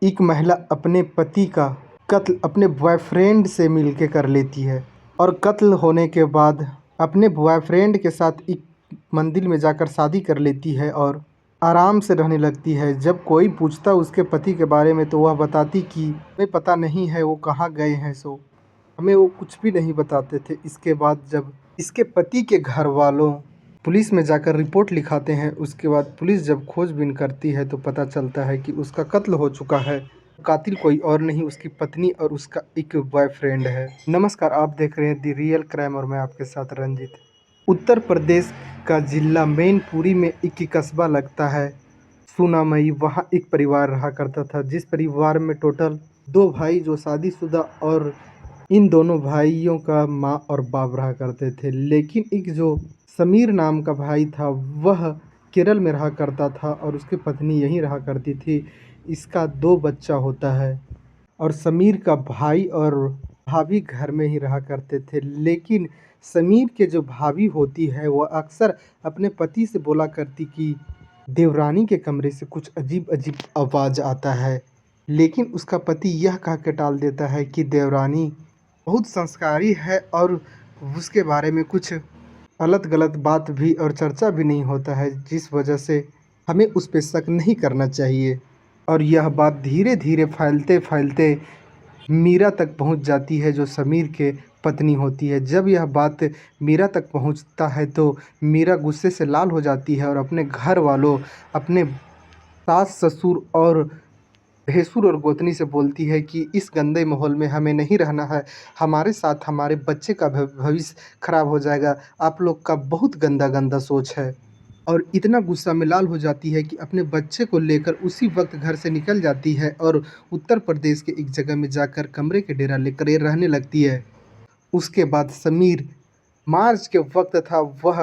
एक महिला अपने पति का कत्ल अपने बॉयफ्रेंड से मिलके कर लेती है और कत्ल होने के बाद अपने बॉयफ्रेंड के साथ एक मंदिर में जाकर शादी कर लेती है और आराम से रहने लगती है। जब कोई पूछता उसके पति के बारे में तो वह बताती कि हमें पता नहीं है वो कहाँ गए हैं, सो हमें वो कुछ भी नहीं बताते थे। इसके बाद जब इसके पति के घर वालों पुलिस में जाकर रिपोर्ट लिखाते हैं, उसके बाद पुलिस जब खोजबीन करती है तो पता चलता है कि उसका कत्ल हो चुका है। कातिल कोई और नहीं, उसकी पत्नी और उसका एक बॉयफ्रेंड है। नमस्कार, आप देख रहे हैं दी रियल क्राइम और मैं आपके साथ रंजित। उत्तर प्रदेश का जिला मैनपुरी में एक कस्बा लगता है सुनामई। वहाँ एक परिवार रहा करता था, जिस परिवार में टोटल दो भाई जो शादीशुदा और इन दोनों भाइयों का माँ और बाप रहा करते थे। लेकिन एक जो समीर नाम का भाई था वह केरल में रहा करता था और उसकी पत्नी यहीं रहा करती थी। इसका दो बच्चा होता है और समीर का भाई और भाभी घर में ही रहा करते थे। लेकिन समीर के जो भाभी होती है वह अक्सर अपने पति से बोला करती कि देवरानी के कमरे से कुछ अजीब अजीब आवाज़ आता है। लेकिन उसका पति यह कह के टाल देता है कि देवरानी बहुत संस्कारी है और उसके बारे में कुछ गलत गलत बात भी और चर्चा भी नहीं होता है, जिस वजह से हमें उस पे शक नहीं करना चाहिए। और यह बात धीरे धीरे फैलते फैलते मीरा तक पहुंच जाती है, जो समीर के पत्नी होती है। जब यह बात मीरा तक पहुंचता है तो मीरा गुस्से से लाल हो जाती है और अपने घर वालों, अपने सास ससुर और भैंसुर और गोतनी से बोलती है कि इस गंदे माहौल में हमें नहीं रहना है। हमारे साथ हमारे बच्चे का भविष्य खराब हो जाएगा। आप लोग का बहुत गंदा गंदा सोच है। और इतना गुस्सा में लाल हो जाती है कि अपने बच्चे को लेकर उसी वक्त घर से निकल जाती है और उत्तर प्रदेश के एक जगह में जाकर कमरे के डेरा लेकर ये रहने लगती है। उसके बाद समीर, मार्च के वक्त था, वह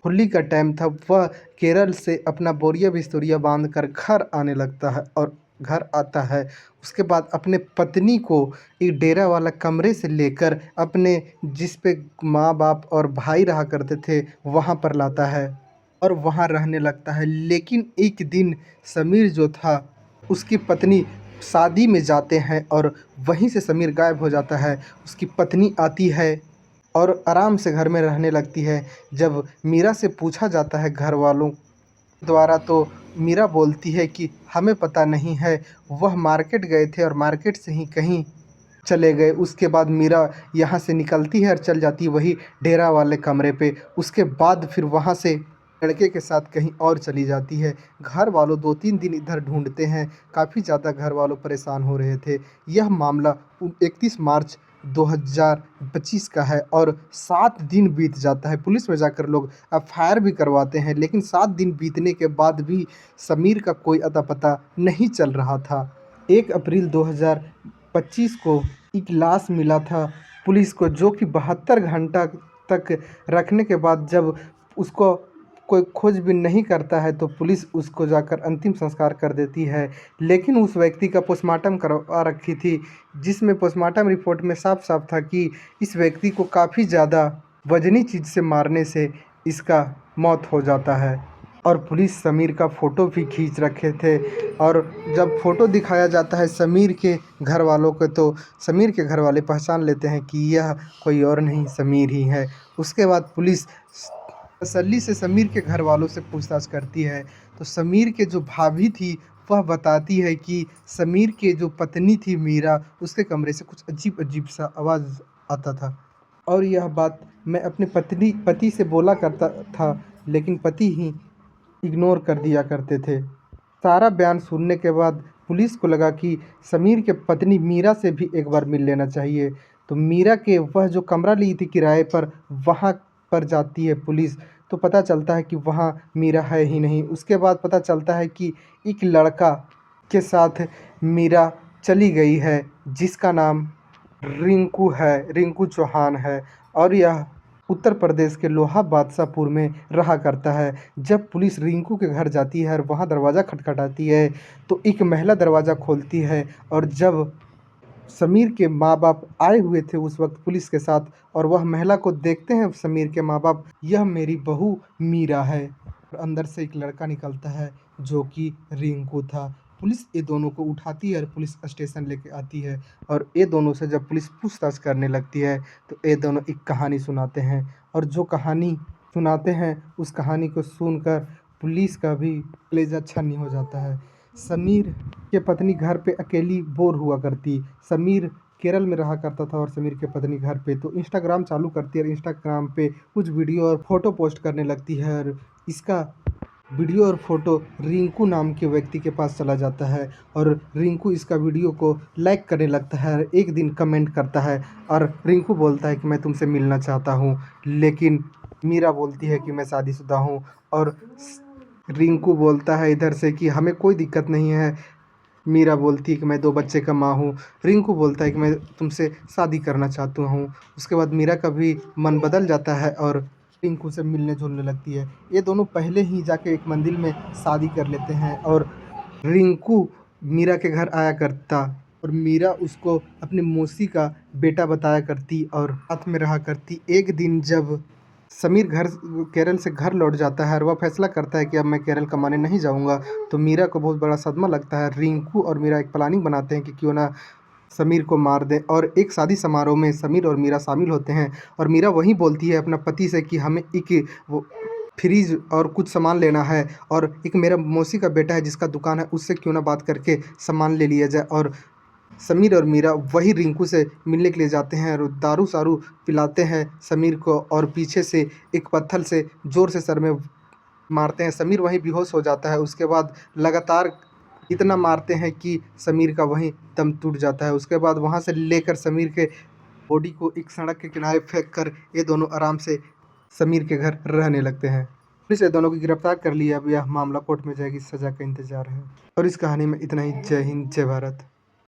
होली का टाइम था, वह केरल से अपना बोरिया बिस्तुरिया बांध कर घर आने लगता है और घर आता है। उसके बाद अपने पत्नी को एक डेरा वाला कमरे से लेकर अपने जिस पे माँ बाप और भाई रहा करते थे वहाँ पर लाता है और वहाँ रहने लगता है। लेकिन एक दिन समीर जो था, उसकी पत्नी शादी में जाते हैं और वहीं से समीर गायब हो जाता है। उसकी पत्नी आती है और आराम से घर में रहने लगती है। जब मीरा से पूछा जाता है घर वालों द्वारा तो मीरा बोलती है कि हमें पता नहीं है, वह मार्केट गए थे और मार्केट से ही कहीं चले गए। उसके बाद मीरा यहाँ से निकलती है और चल जाती है वही डेरा वाले कमरे पे। उसके बाद फिर वहाँ से लड़के के साथ कहीं और चली जाती है। घर वालों 2-3 दिन इधर ढूंढते हैं, काफ़ी ज़्यादा घर वालों परेशान हो रहे थे। यह मामला 31 मार्च 2025 का है और 7 दिन बीत जाता है। पुलिस में जाकर लोग एफआईआर भी करवाते हैं, लेकिन 7 दिन बीतने के बाद भी समीर का कोई अता पता नहीं चल रहा था। 1 अप्रैल 2025 को एक लाश मिला था पुलिस को, जो कि 72 घंटा तक रखने के बाद जब उसको कोई खोजबीन नहीं करता है तो पुलिस उसको जाकर अंतिम संस्कार कर देती है। लेकिन उस व्यक्ति का पोस्टमार्टम करवा रखी थी, जिसमें पोस्टमार्टम रिपोर्ट में साफ साफ था कि इस व्यक्ति को काफ़ी ज़्यादा वजनी चीज़ से मारने से इसका मौत हो जाता है। और पुलिस समीर का फ़ोटो भी खींच रखे थे और जब फ़ोटो दिखाया जाता है समीर के घर वालों को तो समीर के घर वाले पहचान लेते हैं कि यह कोई और नहीं, समीर ही है। उसके बाद पुलिस तसल्ली से समीर के घर वालों से पूछताछ करती है तो समीर के जो भाभी थी वह बताती है कि समीर के जो पत्नी थी मीरा, उसके कमरे से कुछ अजीब अजीब सा आवाज़ आता था। और यह बात मैं अपने पति से बोला करता था, लेकिन पति ही इग्नोर कर दिया करते थे। सारा बयान सुनने के बाद पुलिस को लगा कि समीर के पत्नी मीरा से भी एक बार मिल लेना चाहिए। तो मीरा के वह जो कमरा ली थी किराए पर, वहाँ पर जाती है पुलिस। तो पता चलता है कि वहाँ मीरा है ही नहीं। उसके बाद पता चलता है कि एक लड़का के साथ मीरा चली गई है, जिसका नाम रिंकू है, रिंकू चौहान है और यह उत्तर प्रदेश के लोहा बादशाहपुर में रहा करता है। जब पुलिस रिंकू के घर जाती है और वहाँ दरवाज़ा खटखटाती है तो एक महिला दरवाज़ा खोलती है और जब समीर के माँ बाप आए हुए थे उस वक्त पुलिस के साथ और वह महिला को देखते हैं समीर के माँ बाप, यह मेरी बहू मीरा है। और अंदर से एक लड़का निकलता है जो कि रिंकू था। पुलिस ये दोनों को उठाती है और पुलिस स्टेशन लेके आती है और ये दोनों से जब पुलिस पूछताछ करने लगती है तो ये दोनों एक कहानी सुनाते हैं और जो कहानी सुनाते हैं उस कहानी को सुनकर पुलिस का भी कलेजा छन्नी हो जाता है। समीर के पत्नी घर पे अकेली बोर हुआ करती। समीर केरल में रहा करता था और समीर की पत्नी घर पे तो इंस्टाग्राम चालू करती है और इंस्टाग्राम पे कुछ वीडियो और फोटो पोस्ट करने लगती है और इसका वीडियो और फोटो रिंकू नाम के व्यक्ति के पास चला जाता है और रिंकू इसका वीडियो को लाइक करने लगता है और एक दिन कमेंट करता है और रिंकू बोलता है कि मैं तुमसे मिलना चाहता हूँ, लेकिन मीरा बोलती है कि मैं शादीशुदा हूँ और रिंकू बोलता है इधर से कि हमें कोई दिक्कत नहीं है। मीरा बोलती है कि मैं 2 बच्चे का माँ हूँ। रिंकू बोलता है कि मैं तुमसे शादी करना चाहता हूँ। उसके बाद मीरा का भी मन बदल जाता है और रिंकू से मिलने-जुलने लगती है। ये दोनों पहले ही जाके एक मंदिर में शादी कर लेते हैं और रिंकू मीरा के घर आया करता और मीरा उसको अपनी मौसी का बेटा बताया करती और साथ में रहा करती। एक दिन जब समीर केरल से घर लौट जाता है और वह फैसला करता है कि अब मैं केरल कमाने नहीं जाऊँगा, तो मीरा को बहुत बड़ा सदमा लगता है। रिंकू और मीरा एक प्लानिंग बनाते हैं कि क्यों ना समीर को मार दें और एक शादी समारोह में समीर और मीरा शामिल होते हैं और मीरा वहीं बोलती है अपना पति से कि हमें एक वो फ्रिज और कुछ सामान लेना है और एक मेरा मौसी का बेटा है जिसका दुकान है, उससे क्यों ना बात करके सामान ले लिया जाए। और समीर और मीरा वही रिंकू से मिलने के लिए जाते हैं और दारू-शारू पिलाते हैं समीर को और पीछे से एक पत्थर से ज़ोर से सर में मारते हैं। समीर वहीं बेहोश हो जाता है। उसके बाद लगातार इतना मारते हैं कि समीर का वहीं दम टूट जाता है। उसके बाद वहाँ से लेकर समीर के बॉडी को एक सड़क के किनारे फेंक कर ये दोनों आराम से समीर के घर रहने लगते हैं। पुलिस ये दोनों को गिरफ्तार कर लिया। अब यह मामला कोर्ट में जाएगी, सज़ा का इंतज़ार है। और इस कहानी में इतना ही। जय हिंद, जय भारत।